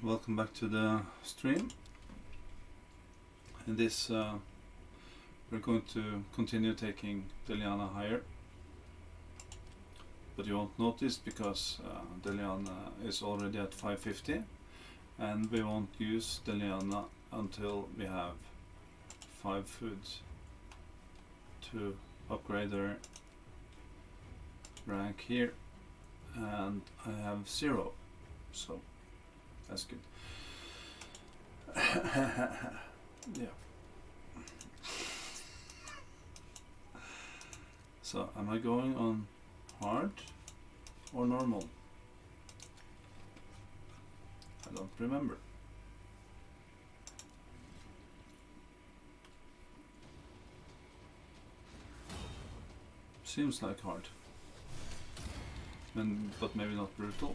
Welcome back to the stream. In this we're going to continue taking Deliana higher, but you won't notice because Deliana is already at 550 and we won't use Deliana until we have 5 foods to upgrade our rank here, and I have 0, so that's good. Yeah. So am I going on hard or normal? I don't remember. Seems like hard, but maybe not brutal.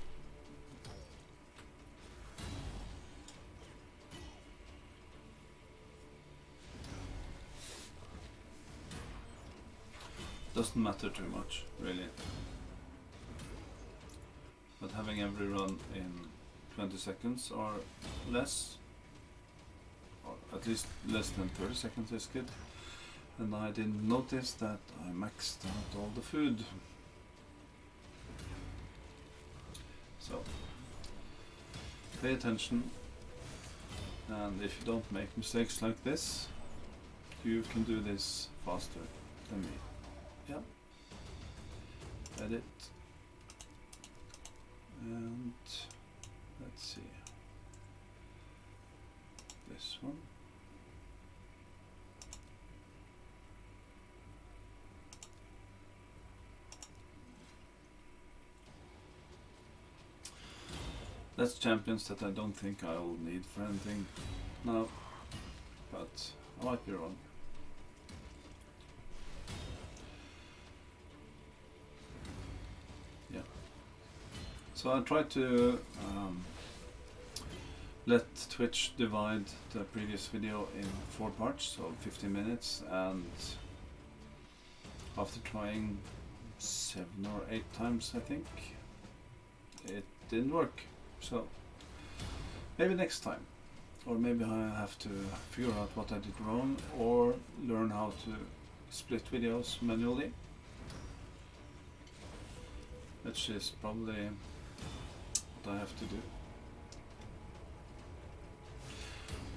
Doesn't matter too much, really. But having every run in 20 seconds or less, or at least less than 30 seconds is good. And I didn't notice that I maxed out all the food. So, pay attention, and if you don't make mistakes like this, you can do this faster than me. Yeah. Edit. And let's see. This one. That's champions that I don't think I'll need for anything now, but I might be wrong. So I tried to let Twitch divide the previous video in 4 parts, so 15 minutes, and after trying 7 or 8 times, I think, it didn't work. So maybe next time, or maybe I have to figure out what I did wrong or learn how to split videos manually, which is probably what I have to do.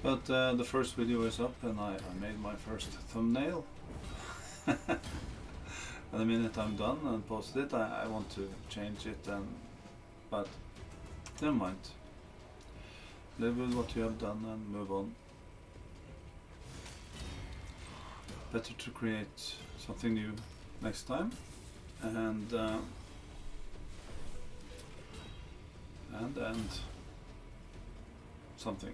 But the first video is up and I made my first thumbnail. And the minute I'm done and posted it, I want to change it, but never mind. Live with what you have done and move on. Better to create something new next time, and something.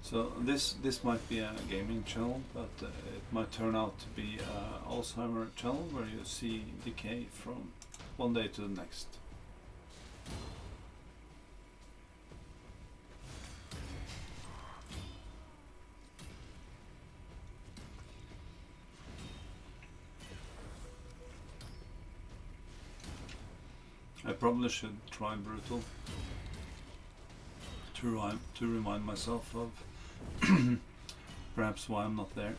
So this might be a gaming channel, but it might turn out to be an Alzheimer channel where you see decay from one day to the next. I probably should try brutal to remind myself of perhaps why I'm not there,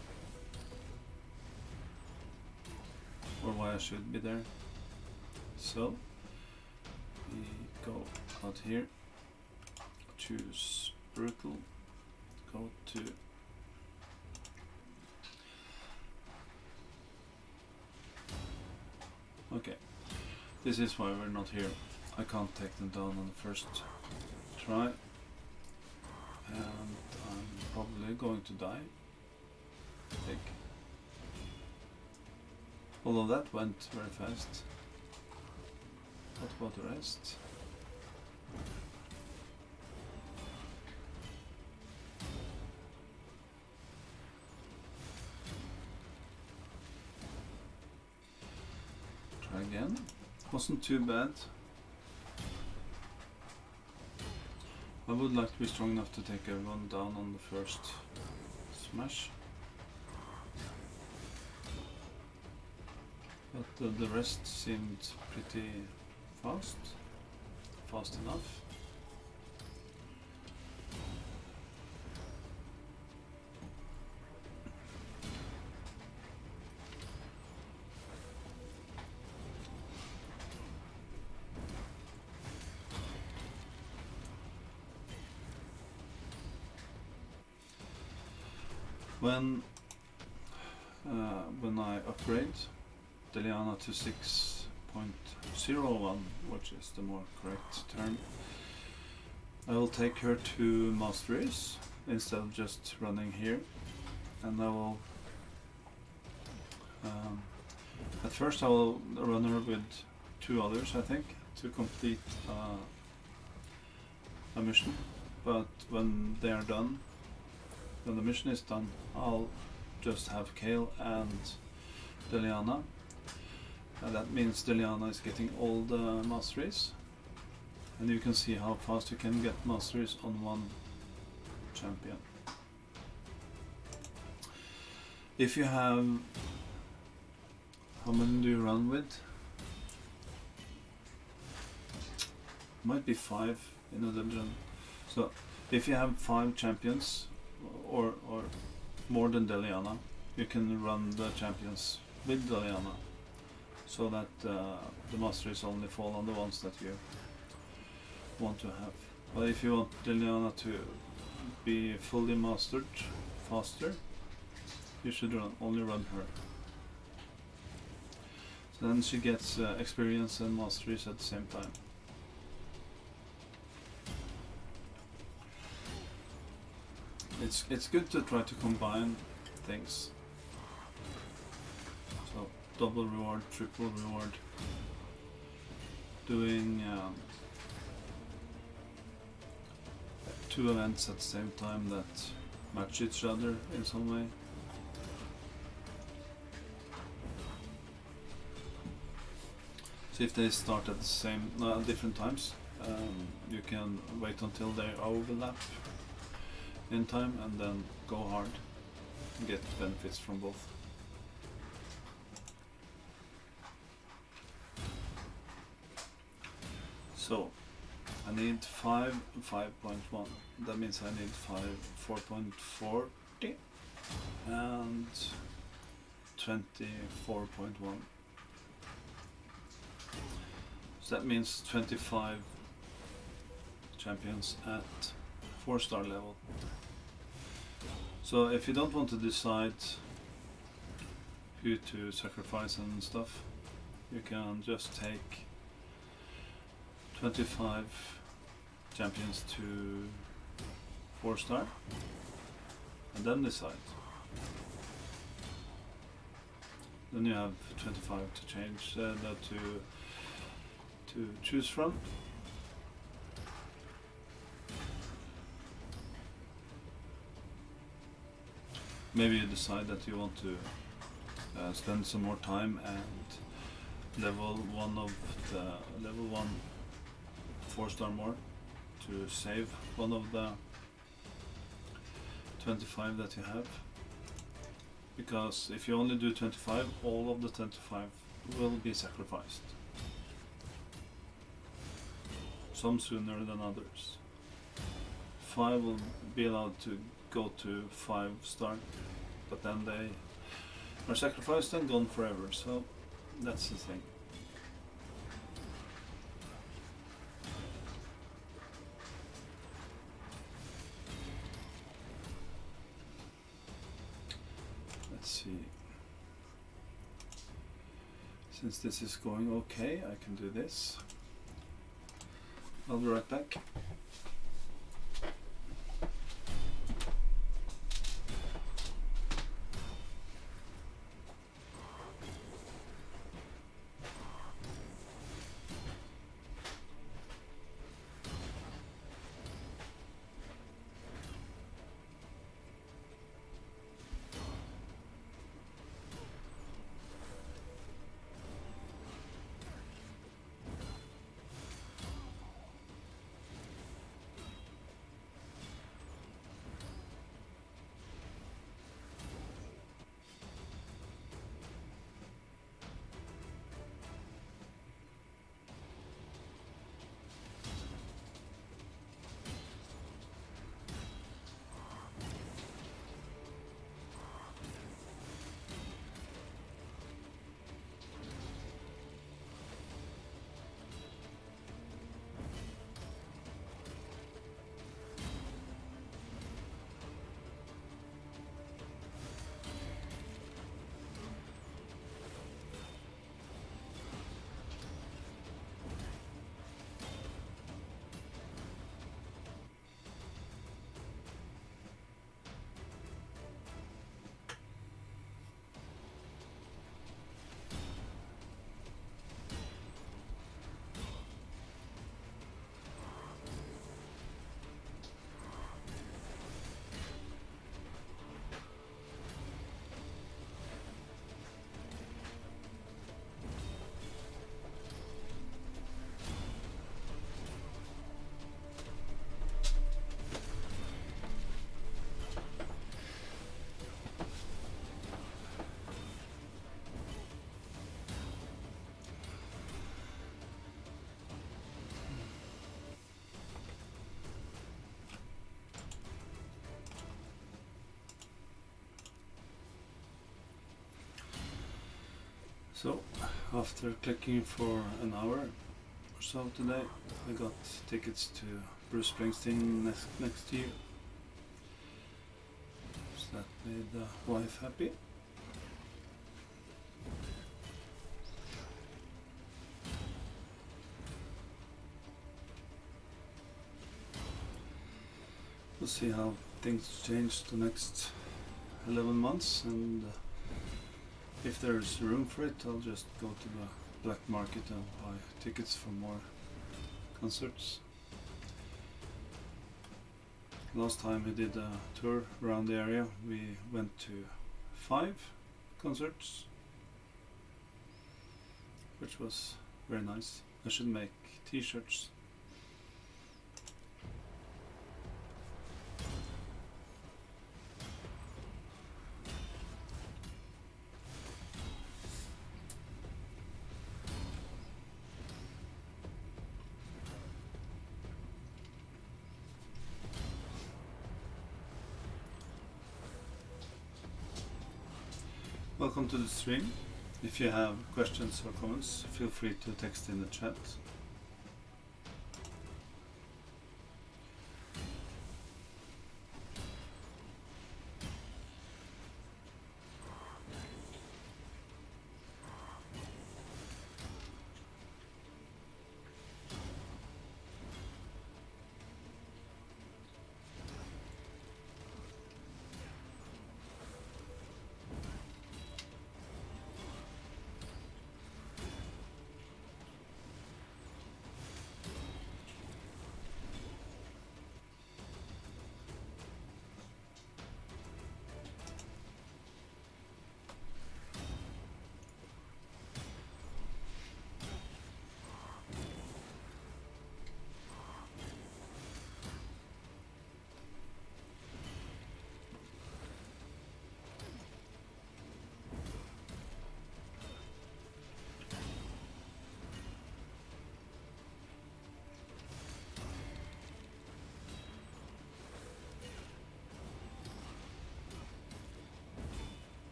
or why I should be there. So we go out here, choose brutal, go to okay. This is why we're not here. I can't take them down on the first try, and I'm probably going to die, I think. Although that went very fast. What about the rest? Try again. Wasn't too bad. I would like to be strong enough to take everyone down on the first smash. But the rest seemed pretty fast. Fast enough. When I upgrade Deliana to 6.01, which is the more correct term, I will take her to Masteries instead of just running here, and I will at first I will run her with 2 others, I think, to complete a mission, but when they are done, when the mission is done, I'll just have Kael and Deliana. That means Deliana is getting all the masteries, and you can see how fast you can get masteries on one champion. If you have, how many do you run with? Might be 5 in a dungeon. So if you have 5 champions or more than Deliana, you can run the champions with Deliana, so that the masteries only fall on the ones that you want to have. But if you want Deliana to be fully mastered faster, you should only run her. So then she gets experience and masteries at the same time. It's good to try to combine things. So double reward, triple reward, doing 2 events at the same time that match each other in some way. So if they start at the same, different times, you can wait until they overlap in time and then go hard and get benefits from both. So I need 5 5.1. That means I need 4.40 and 24.1. So that means 25 champions at 4-star level. So if you don't want to decide who to sacrifice and stuff, you can just take 25 champions to 4-star and then decide. Then you have 25 to change that to choose from. Maybe you decide that you want to spend some more time and level 1 4-star more to save one of the 25 that you have. Because if you only do 25, all of the 25 will be sacrificed. Some sooner than others. 5 will be allowed to go to 5-star, but then they are sacrificed and gone forever, so that's the thing. Let's see. Since this is going okay, I can do this. I'll be right back. So, after clicking for an hour or so today, I got tickets to Bruce Springsteen next year. So that made the wife happy. We'll see how things change the next 11 months, and if there's room for it, I'll just go to the black market and buy tickets for more concerts. Last time we did a tour around the area, we went to 5 concerts, which was very nice. I should make t-shirts. Welcome to the stream. If you have questions or comments, feel free to text in the chat.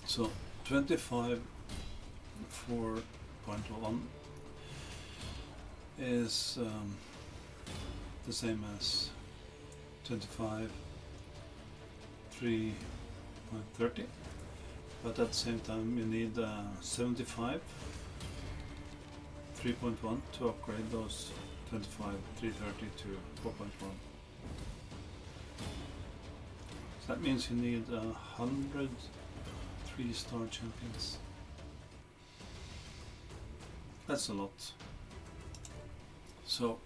So 25 4.1 is the same as 25 3.30, but at the same time you need 75 3.1 to upgrade those 25 330 to 4.1. So that means you need 100 3-star champions. That's a lot. So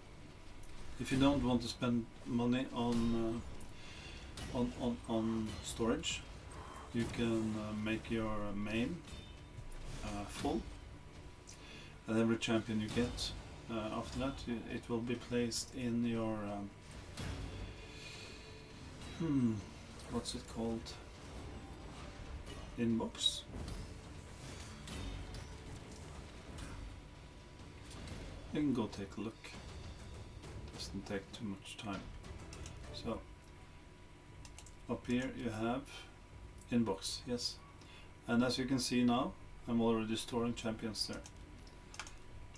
if you don't want to spend money on storage, you can make your main full, and every champion you get after that, it will be placed in your what's it called? Inbox. You can go take a look. Doesn't take too much time. So up here you have inbox, yes. And as you can see now, I'm already storing champions there.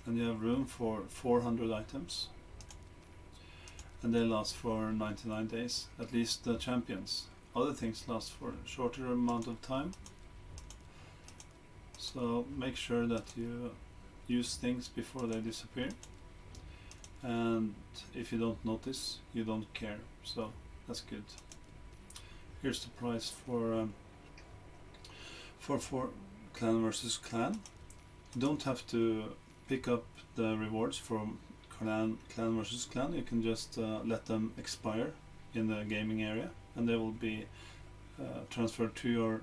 And you have room for 400 items. And they last for 99 days, at least the champions. Other things last for a shorter amount of time. So make sure that you use things before they disappear. And if you don't notice, you don't care. So that's good. Here's the price for clan versus clan. You don't have to pick up the rewards from clan versus clan. You can just let them expire in the gaming area, and they will be transferred to your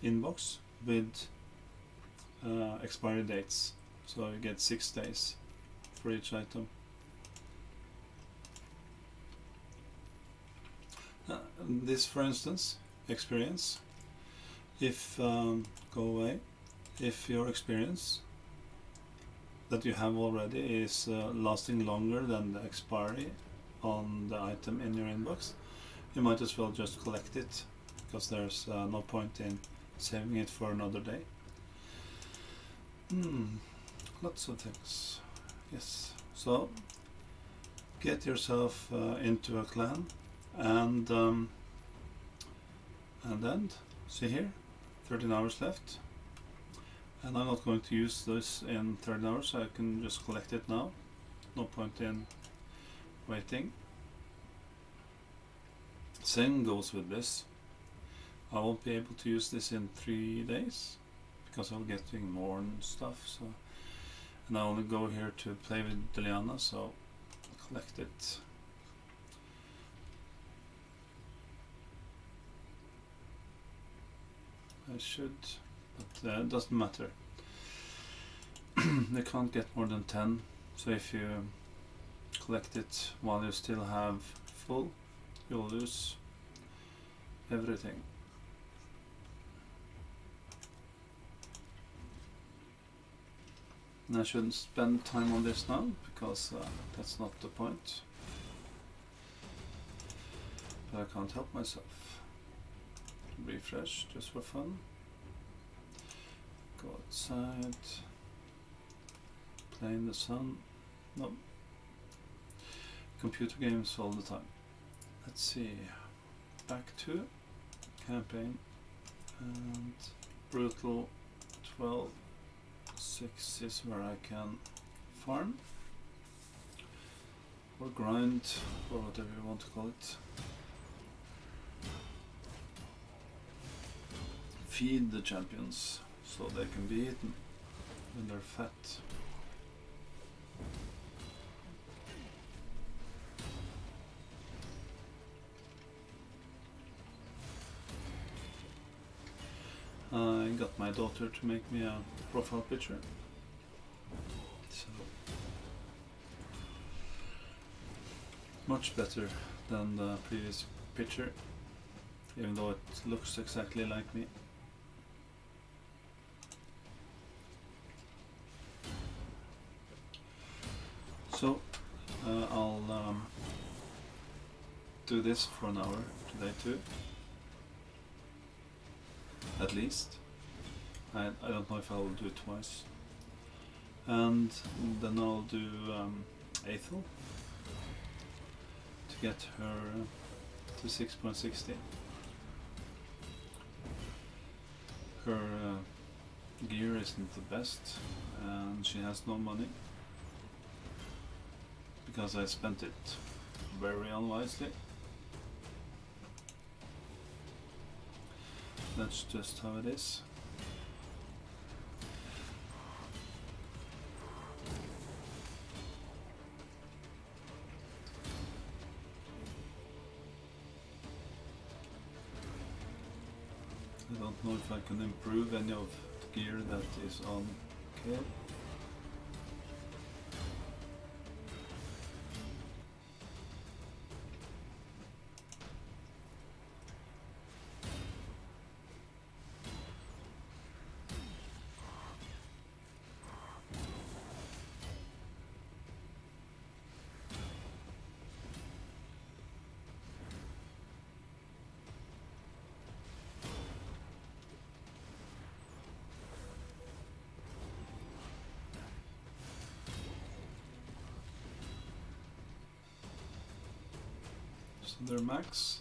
inbox with expiry dates. So you get 6 days for each item. This, for instance, experience. If go away. If your experience that you have already is lasting longer than the expiry on the item in your inbox, you might as well just collect it, because there's no point in saving it for another day. Lots of things. Yes. So get yourself into a clan and then see here, 13 hours left. And I'm not going to use this in 13 hours, so I can just collect it now. No point in waiting. Same goes with this. I won't be able to use this in 3 days because I'm getting more and stuff. So, and I only go here to play with Deliana, so I'll collect it. I should, but it doesn't matter. They can't get more than 10, so if you collect it while you still have full, you'll lose everything. And I shouldn't spend time on this now, because that's not the point. But I can't help myself. Refresh just for fun. Go outside. Play in the sun. No. Computer games all the time. Let's see. Back to campaign and brutal 12. 6 is where I can farm or grind or whatever you want to call it. Feed the champions so they can be eaten when they're fat. I got my daughter to make me a profile picture. So much better than the previous picture, even though it looks exactly like me. So I'll do this for an hour today too. At least. I don't know if I will do it twice. And then I'll do Aethel to get her to 6.60. Her gear isn't the best, and she has no money because I spent it very unwisely. That's just how it is. I don't know if I can improve any of the gear that is on Kael. So they're max,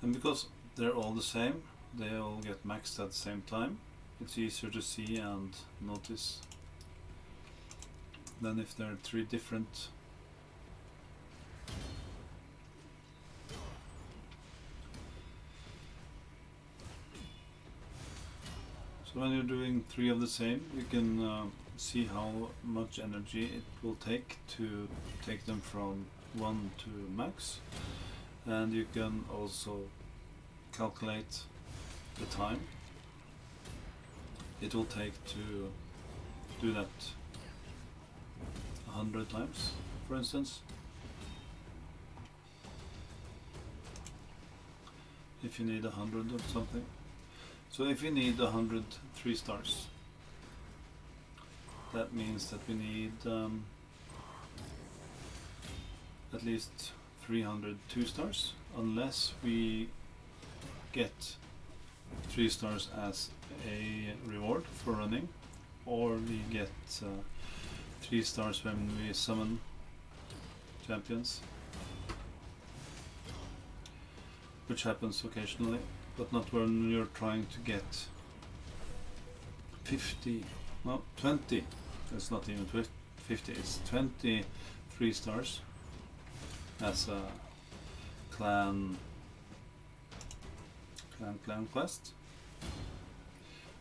and because they're all the same, they all get maxed at the same time. It's easier to see and notice than if they're 3 different. So when you're doing 3 of the same, you can see how much energy it will take to take them from 1 to max, and you can also calculate the time it will take to do that 100 times, for instance. If you need 100 of something. So if you need 100 3 stars, that means that we need at least 300 2-stars, unless we get 3 stars as a reward for running, or we get 3 stars when we summon champions, which happens occasionally, but not when you're trying to get 50, no, 20, it's not even 50, it's 20 3 stars as a clan quest.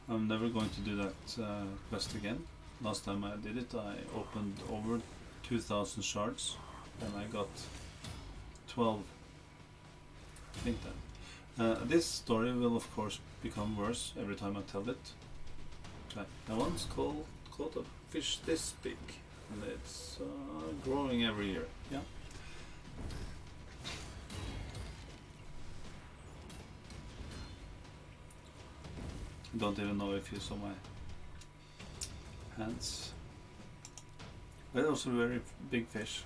I'm never going to do that quest again. Last time I did it, I opened over 2000 shards and I got 12. I think that. This story will of course become worse every time I tell it. I once caught a fish this big, and it's growing every year. Yeah. Don't even know if you saw my hands. But also a very big fish.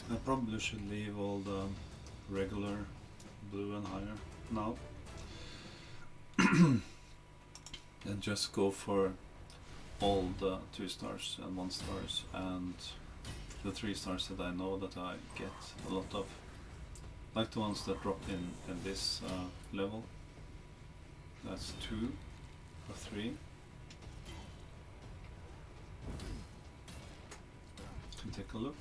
I probably should leave all the regular blue and higher now and just go for all the 2 stars and 1 stars and the 3 stars that I know that I get a lot of, like the ones that drop in this level. That's 2 or 3. Can take a look.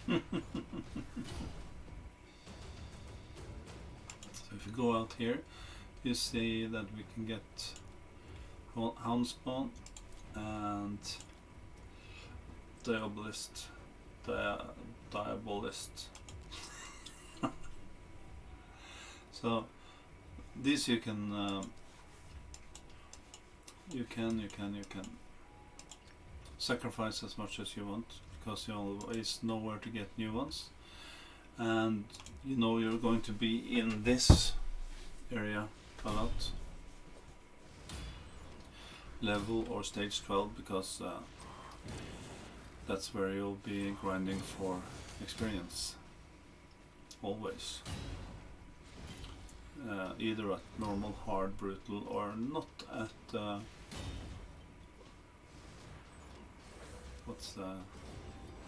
So if you go out here, you see that we can get hound spawn and diabolist. So these you can sacrifice as much as you want, because you always know where to get new ones, and you know you're going to be in this area a lot, level or stage 12, because that's where you'll be grinding for experience always, either at normal, hard, brutal, or not at what's the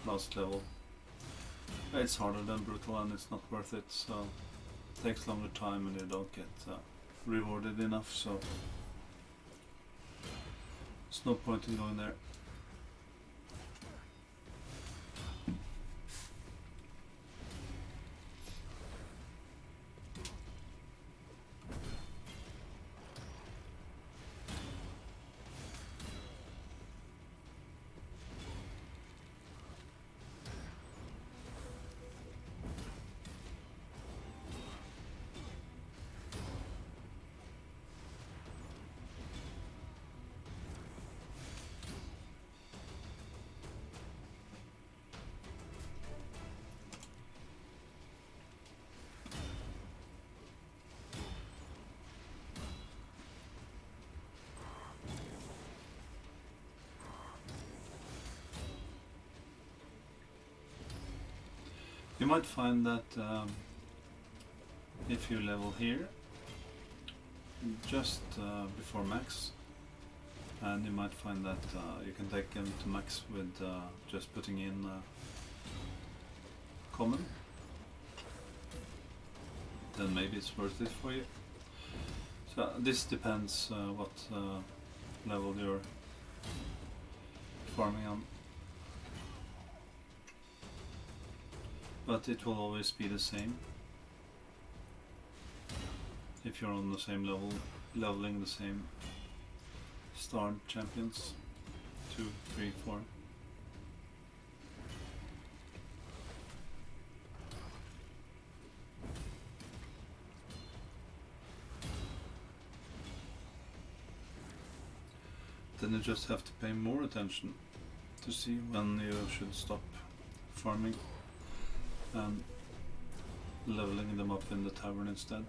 last level. It's harder than brutal and it's not worth it, so it takes longer time and you don't get rewarded enough, so there's no point in going there. You might find that if you level here just before max, and you might find that you can take them to max with just putting in common, then maybe it's worth it for you. So this depends what level you're farming on. But it will always be the same. If you're on the same level, leveling the same star champions, 2, 3, 4. Then you just have to pay more attention to see when you should stop farming and leveling them up in the tavern instead.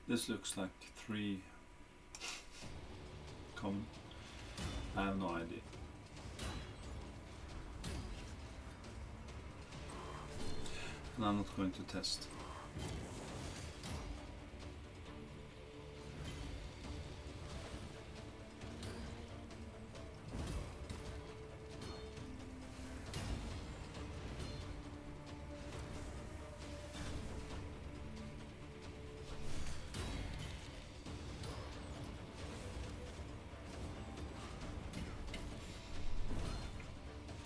This looks like 3 common. I have no idea. And I'm not going to test.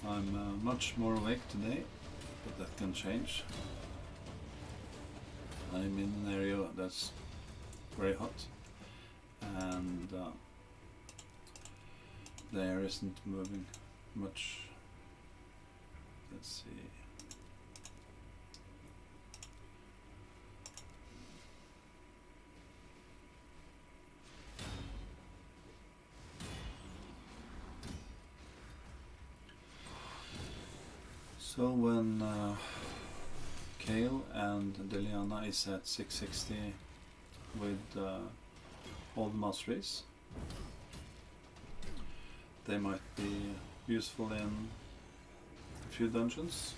I'm much more awake today, but that can change. I'm in an area that's very hot, and the air isn't moving much. Let's see. So when Kael and Deliana is at 660 with all the masteries, they might be useful in a few dungeons.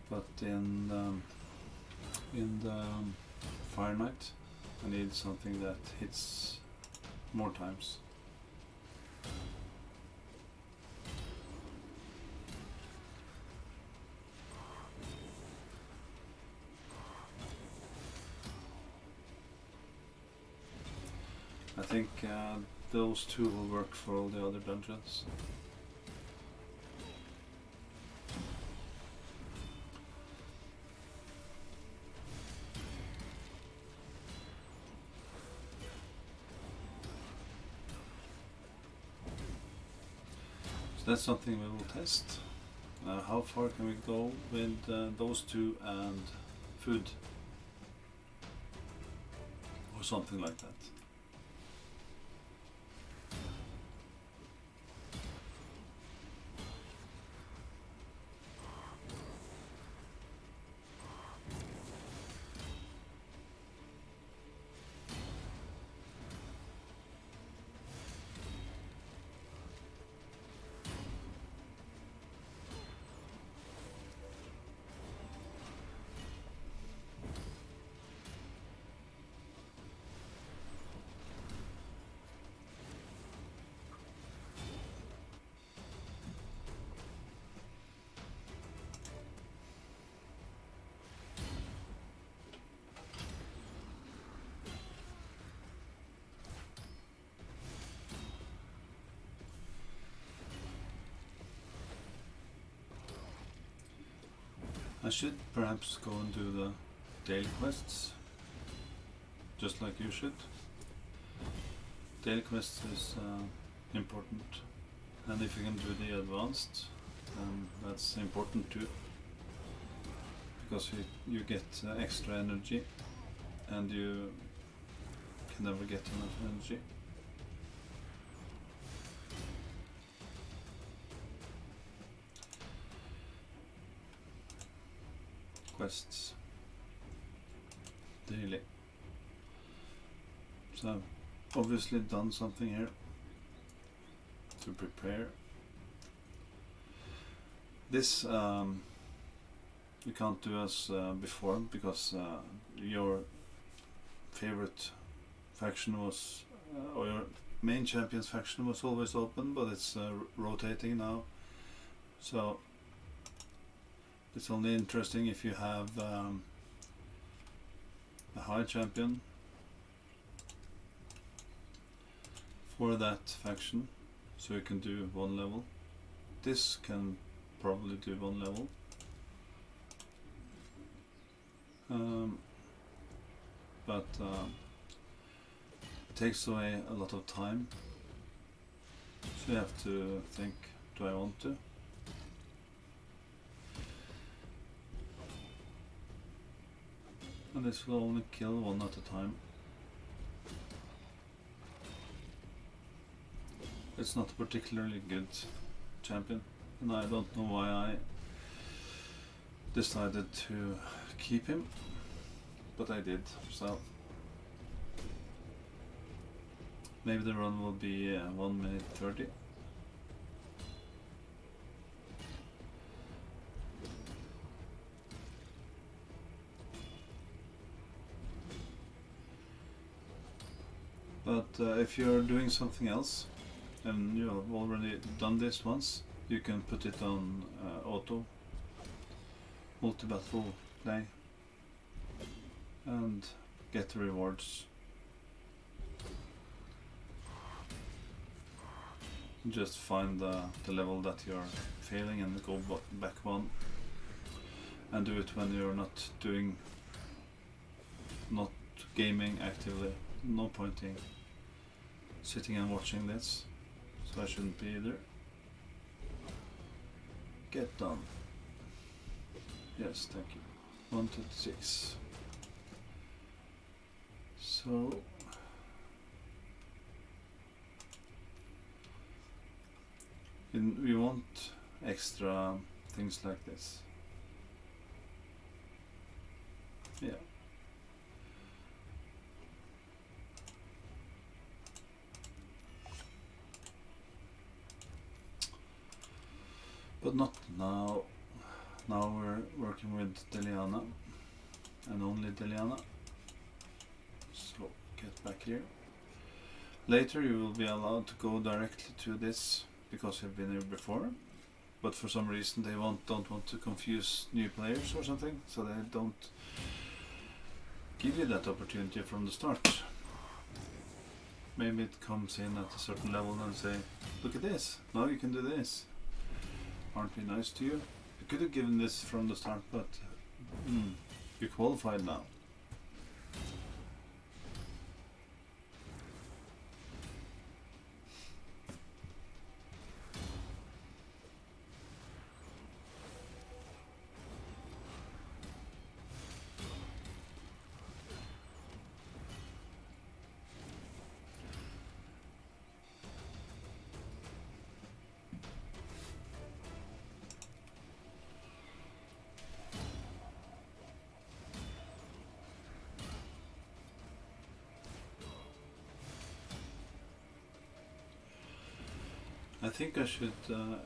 But in the Fire Knight, I need something that hits more times. I think those two will work for all the other dungeons. That's something we will test. How far can we go with those two and food? Or something like that. I should perhaps go and do the daily quests, just like you should. Daily quests is important, and if you can do the advanced, then that's important too, because you get extra energy, and you can never get enough energy. Quests daily. So I've obviously done something here to prepare. This you can't do as before, because your favorite faction was, or your main champion's faction was always open, but it's rotating now. So it's only interesting if you have a high champion for that faction, so you can do 1 level. This can probably do 1 level. But it takes away a lot of time, so you have to think, do I want to? And this will only kill 1 at a time. It's not a particularly good champion, and I don't know why I decided to keep him, but I did. So maybe the run will be 1 minute 30. But if you're doing something else and you have already done this once, you can put it on auto, multi-battle play, and get the rewards. Just find the level that you're failing and go back 1, and do it when you're not gaming actively. No point in sitting and watching this, so I shouldn't be either. Get done. Yes, thank you. 1 to 6. So we want extra things like this. Yeah. But not now. Now we're working with Deliana, and only Deliana. So get back here. Later you will be allowed to go directly to this, because you've been here before, but for some reason they don't want to confuse new players or something, so they don't give you that opportunity from the start. Maybe it comes in at a certain level and say, look at this, now you can do this. Aren't we nice to you? You could have given this from the start, but you qualified now. I think I should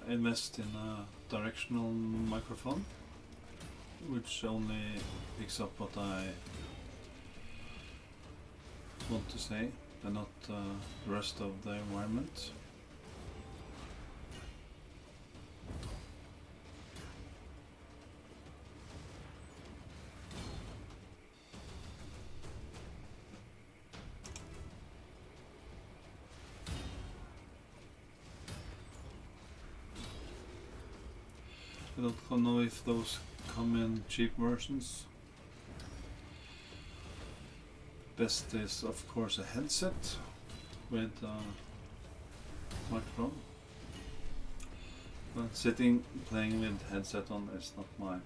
invest in a directional microphone, which only picks up what I want to say and not the rest of the environment. I don't know if those come in cheap versions. Best is of course a headset with a microphone. But sitting playing with headset on is not my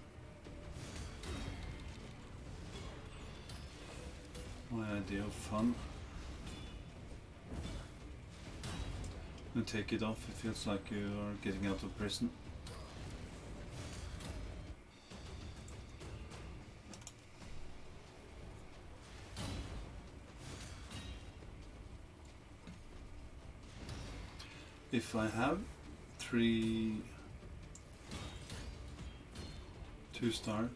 idea of fun. When you take it off, it feels like you are getting out of prison. If I have 3 2-star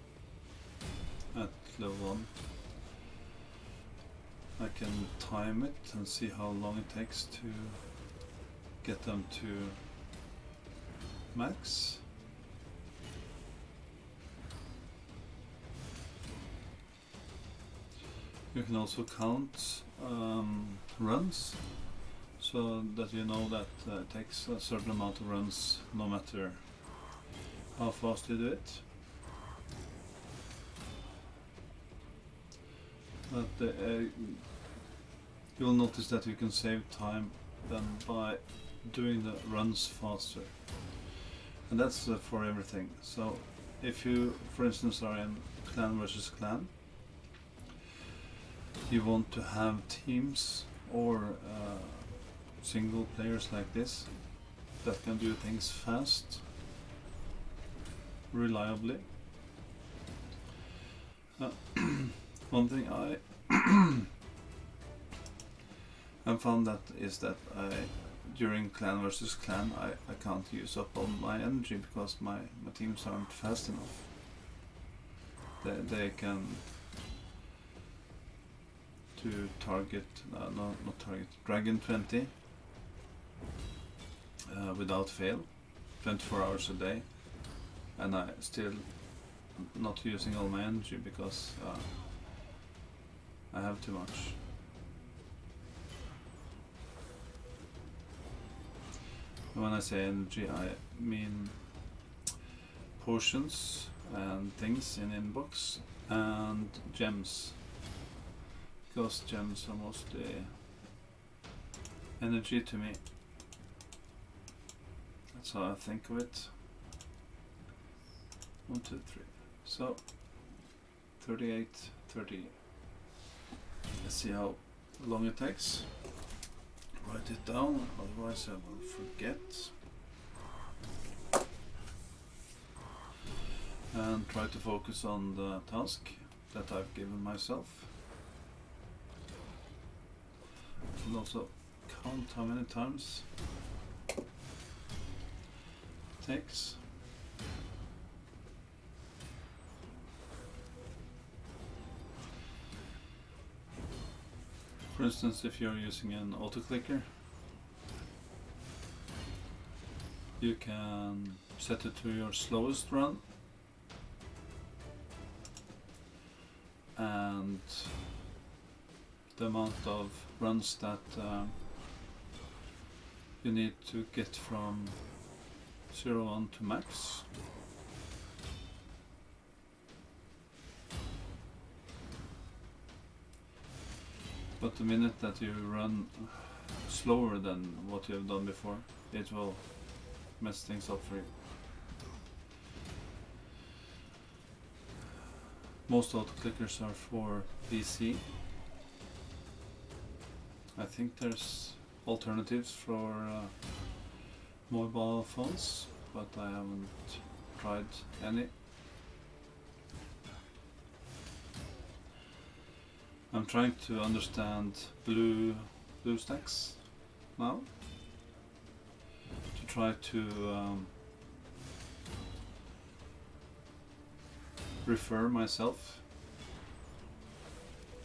at level 1. I can time it and see how long it takes to get them to max. You can also count runs, so that you know that it takes a certain amount of runs no matter how fast you do it. But you'll notice that you can save time then by doing the runs faster. And that's for everything. So if you, for instance, are in clan versus clan, you want to have teams or single players like this that can do things fast, reliably. One thing I have found that is that during clan versus clan I can't use up all my energy because my teams aren't fast enough. They can to target, not target, Dragon 20 without fail, 24 hours a day, and I still not using all my energy because I have too much. And when I say energy, I mean potions and things in inbox and gems, because gems are mostly energy to me. That's how I think of it. 1, 2, 3. So 38, 30. Let's see how long it takes. Write it down, otherwise I will forget. And try to focus on the task that I've given myself. And also count how many times it takes. For instance, if you're using an auto-clicker, you can set it to your slowest run and the amount of runs that you need to get from 0 on to max. But the minute that you run slower than what you have done before, it will mess things up for you. Most auto-clickers are for PC. I think there's alternatives for mobile phones, but I haven't tried any. I'm trying to understand BlueStacks now, to try to refer myself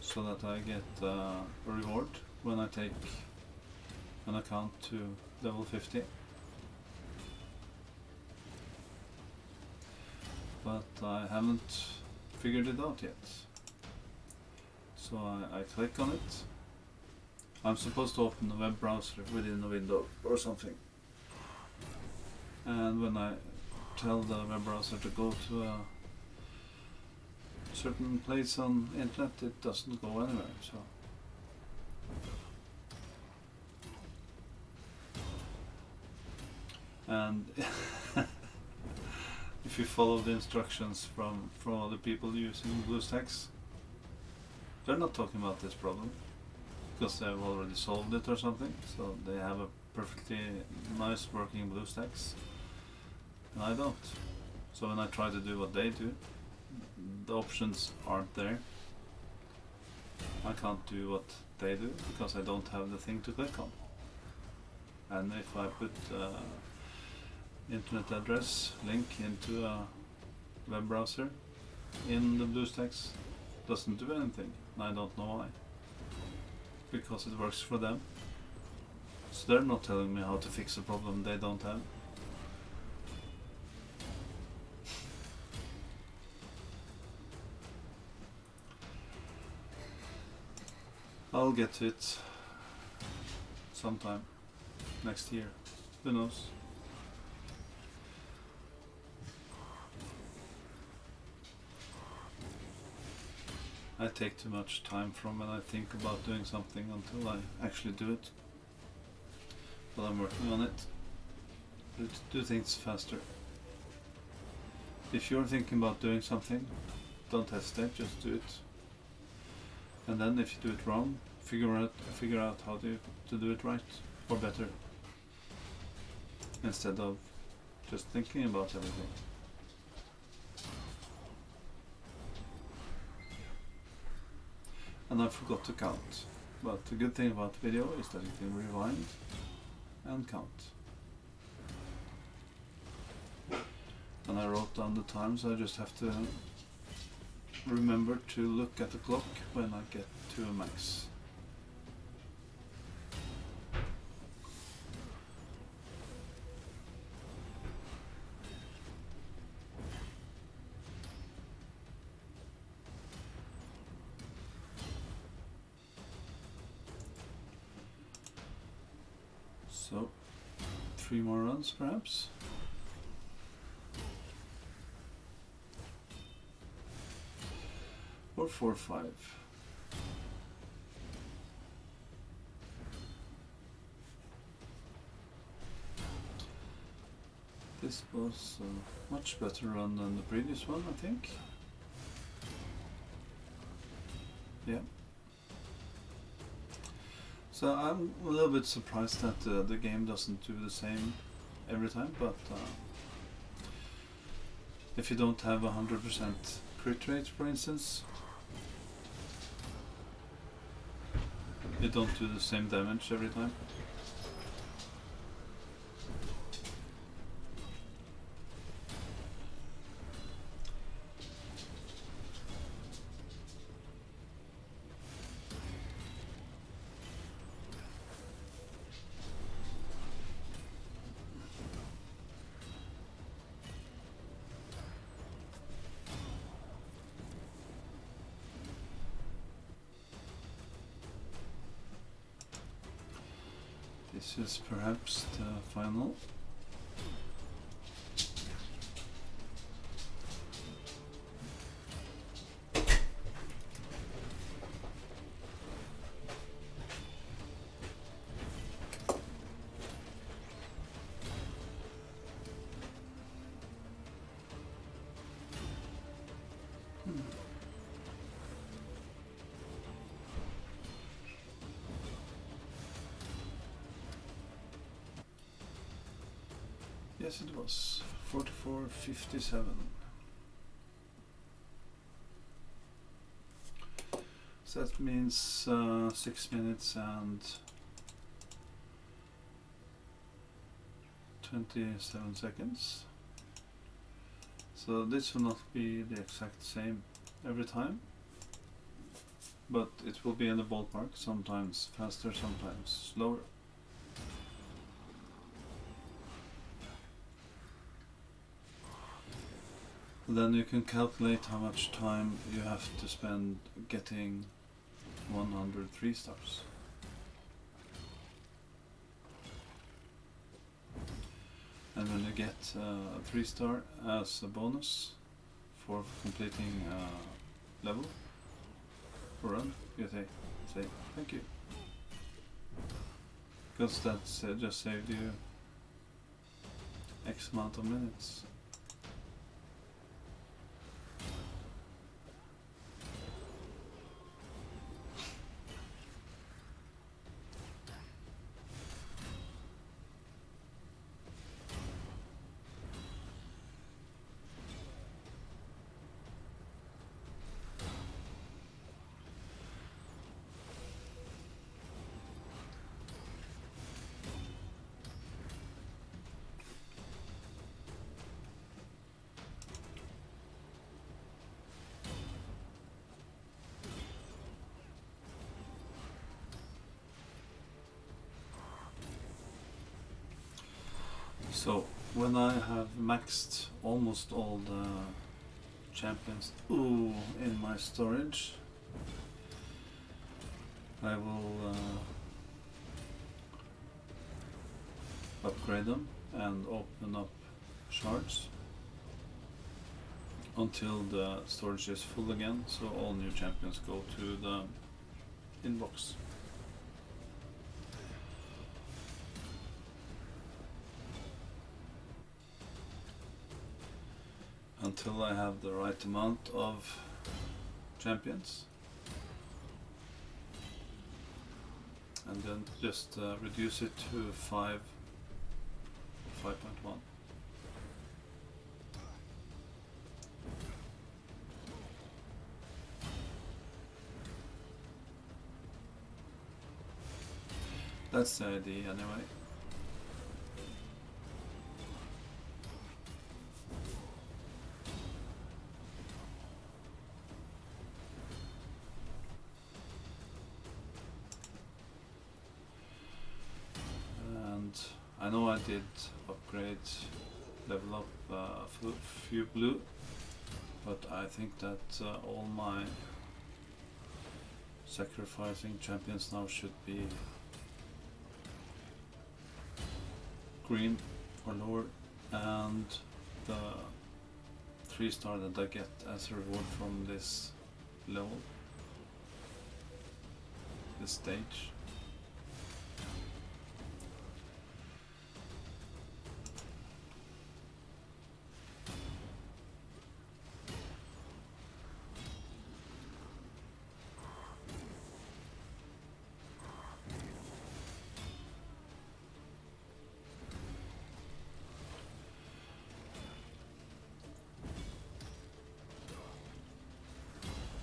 so that I get a reward when I take an account to level 50. But I haven't figured it out yet. So I click on it. I'm supposed to open a web browser within a window or something. And when I tell the web browser to go to a certain place on internet, it doesn't go anywhere. So and if you follow the instructions from other people using BlueStacks, they're not talking about this problem because they've already solved it or something. So they have a perfectly nice working BlueStacks, and I don't. So when I try to do what they do, the options aren't there. I can't do what they do because I don't have the thing to click on. And if I put internet address link into a web browser, in the BlueStacks doesn't do anything, and I don't know why. Because it works for them. So they're not telling me how to fix a problem they don't have. I'll get to it sometime next year. Who knows? I take too much time from when I think about doing something until I actually do it. But I'm working on it. Do things faster. If you're thinking about doing something, don't hesitate, just do it. And then if you do it wrong, figure out how to do it right or better. Instead of just thinking about everything. And I forgot to count. But the good thing about video is that you can rewind and count. And I wrote down the time, so I just have to remember to look at the clock when I get to a max. So, 3 more runs perhaps. Or 4 or 5. This was a much better run than the previous one, I think. Yeah. So I'm a little bit surprised that the game doesn't do the same every time, but if you don't have 100% crit rate, for instance, you don't do the same damage every time. This is perhaps the final. Yes, it was 44:57. So that means 6 minutes and 27 seconds. So this will not be the exact same every time, but it will be in the ballpark, sometimes faster, sometimes slower. Then you can calculate how much time you have to spend getting 103 stars. And when you get a 3-star as a bonus for completing a level or run, you say thank you. Because that's just saved you X amount of minutes. So when I have maxed almost all the champions in my storage, I will upgrade them and open up shards until the storage is full again, so all new champions go to the inbox. Until I have the right amount of champions, and then just reduce it to 5.1. That's the idea anyway. And I know I did upgrade, level up a few blue, but I think that all my sacrificing champions now should be green or lower, and the 3-star that I get as a reward from this level, this stage.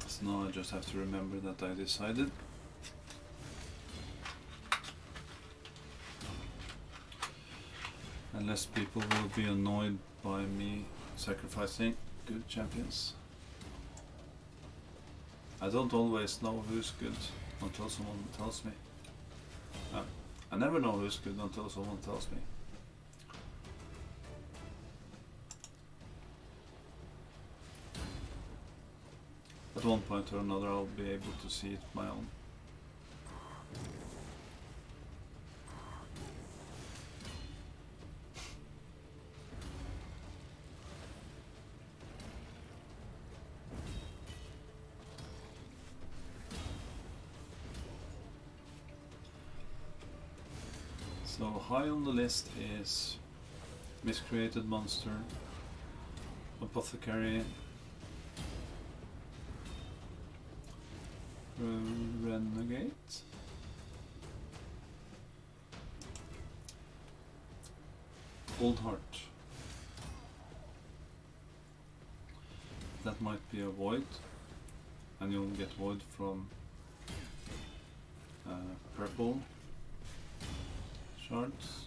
So now I just have to remember that I decided. Unless people will be annoyed by me sacrificing good champions. I don't always know who's good until someone tells me. I never know who's good until someone tells me. At one point or another I'll be able to see it my own. So high on the list is Miscreated Monster, Apothecary, Renegade, Old Heart. That might be a void, and you'll get void from purple shards,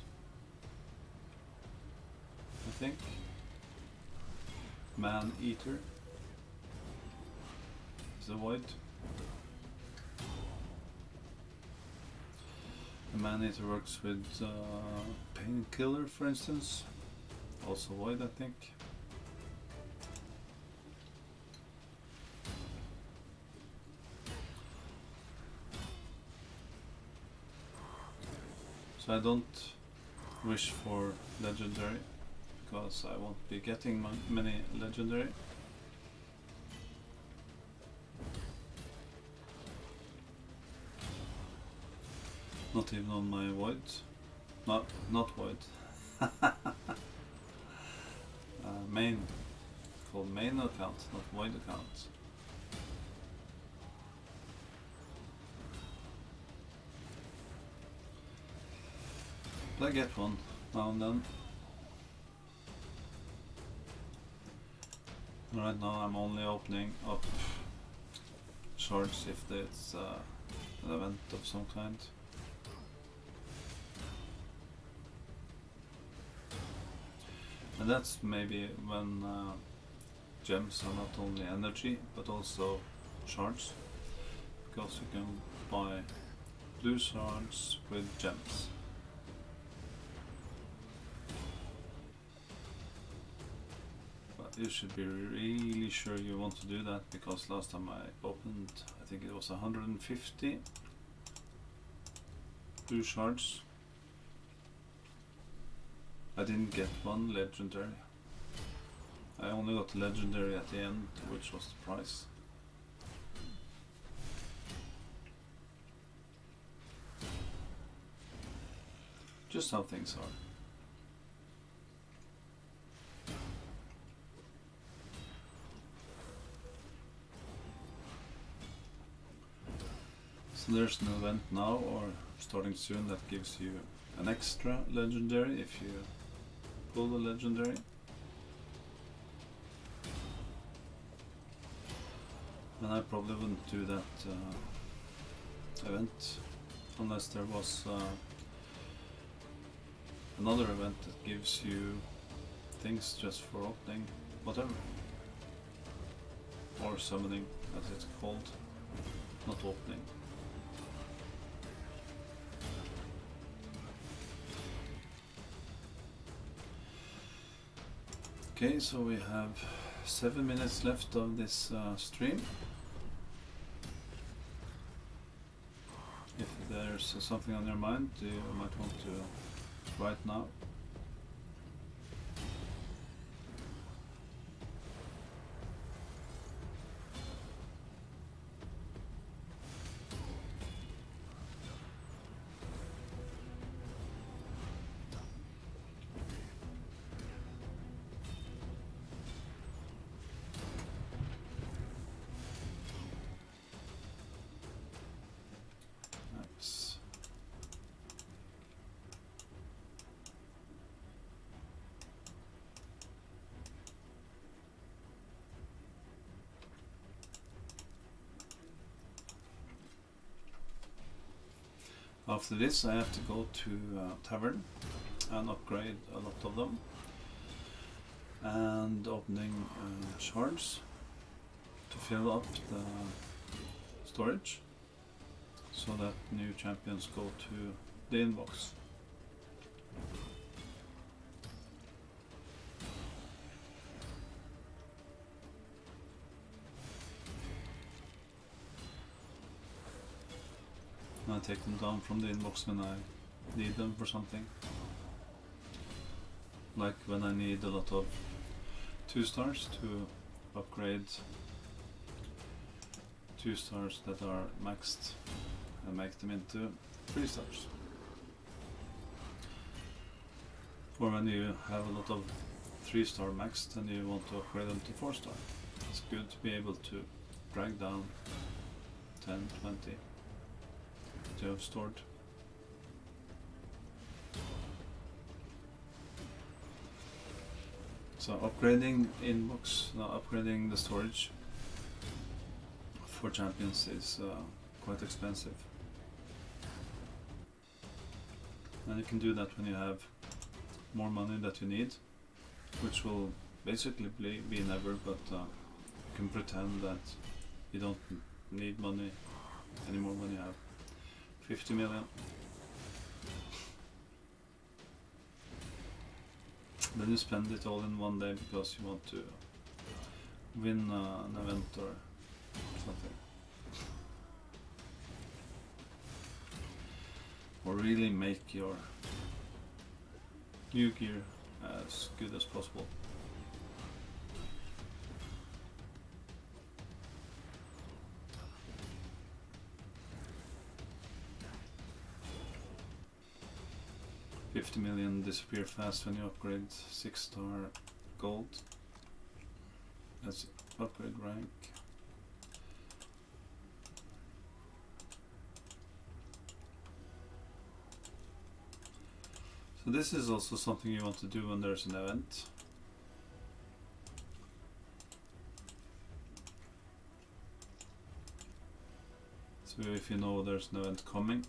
I think. Man Eater is a void. The Man Eater works with Painkiller, for instance, also void, I think. So I don't wish for legendary, because I won't be getting many legendary. Not even on my void. Not void. Main. Called main account, not void account. But I get one now and then. Right now I'm only opening up shards if it's an event of some kind. And that's maybe when gems are not only energy but also shards, because you can buy blue shards with gems. you should be really sure you want to do that, because last time I opened, I think it was 150 blue shards. I didn't get one legendary. I only got the legendary at the end, which was the price. Just how things are. So there's an event now, or starting soon, that gives you an extra legendary if you pull the legendary. And I probably wouldn't do that event unless there was another event that gives you things just for opening whatever, or summoning as it's called, not opening. Okay, so we have 7 minutes left of this stream. If there's something on your mind you might want to write now. After this I have to go to Tavern and upgrade a lot of them, and opening shards to fill up the storage so that new champions go to the inbox. I take them down from the inbox when I need them for something. Like when I need a lot of 2 stars to upgrade 2 stars that are maxed and make them into 3 stars. Or when you have a lot of 3-star maxed and you want to upgrade them to 4-star. It's good to be able to drag down 10, 20 to have stored. So upgrading inbox, upgrading the storage for champions is quite expensive. And you can do that when you have more money that you need, which will basically be never, but you can pretend that you don't need money anymore when you have 50 million. Then you spend it all in one day because you want to win an event or something. Or really make your new gear as good as possible. $50 million disappear fast when you upgrade 6-star gold. That's upgrade rank. So this is also something you want to do when there's an event. So if you know there's an event coming,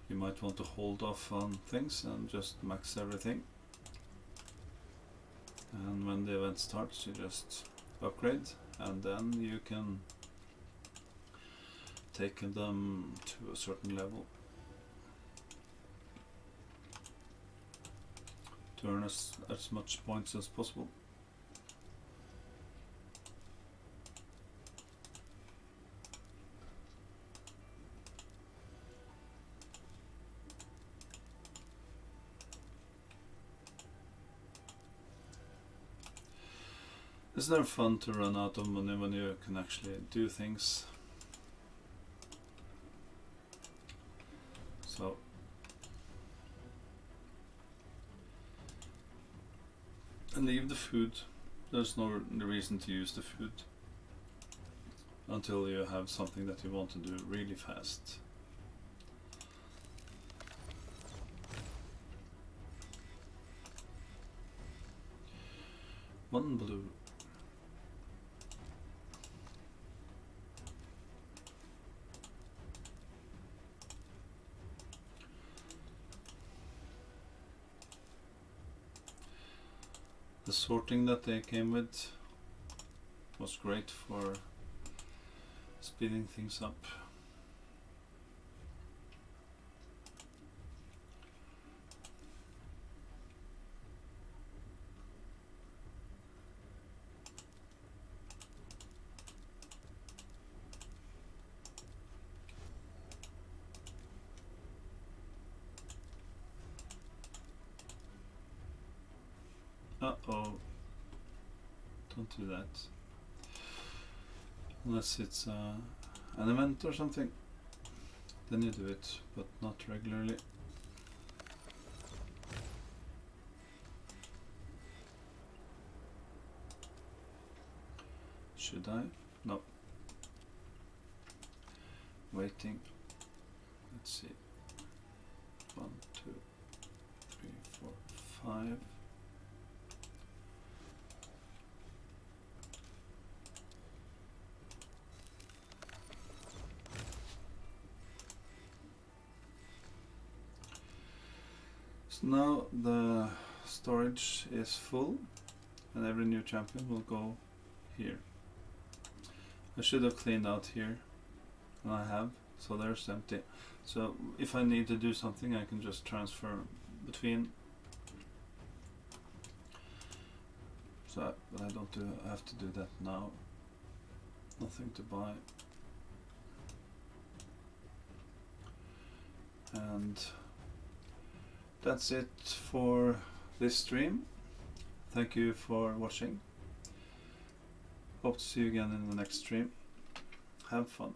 you might want to hold off on things and just max everything. And when the event starts, you just upgrade, and then you can take them to a certain level to earn as much points as possible. It's never fun to run out of money when you can actually do things. So and leave the food. There's no reason to use the food until you have something that you want to do really fast. One blue. The sorting that they came with was great for speeding things up. Uh-oh. Don't do that. Unless it's an event or something. Then you do it, but not regularly. Should I? No. Waiting. Let's see. 1, 2, 3, 4, 5. So now the storage is full and every new champion will go here. I should have cleaned out here, and I have, so there's empty. So if I need to do something, I can just transfer between. So, but I don't have to do that now. Nothing to buy. And that's it for this stream. Thank you for watching. Hope to see you again in the next stream. Have fun.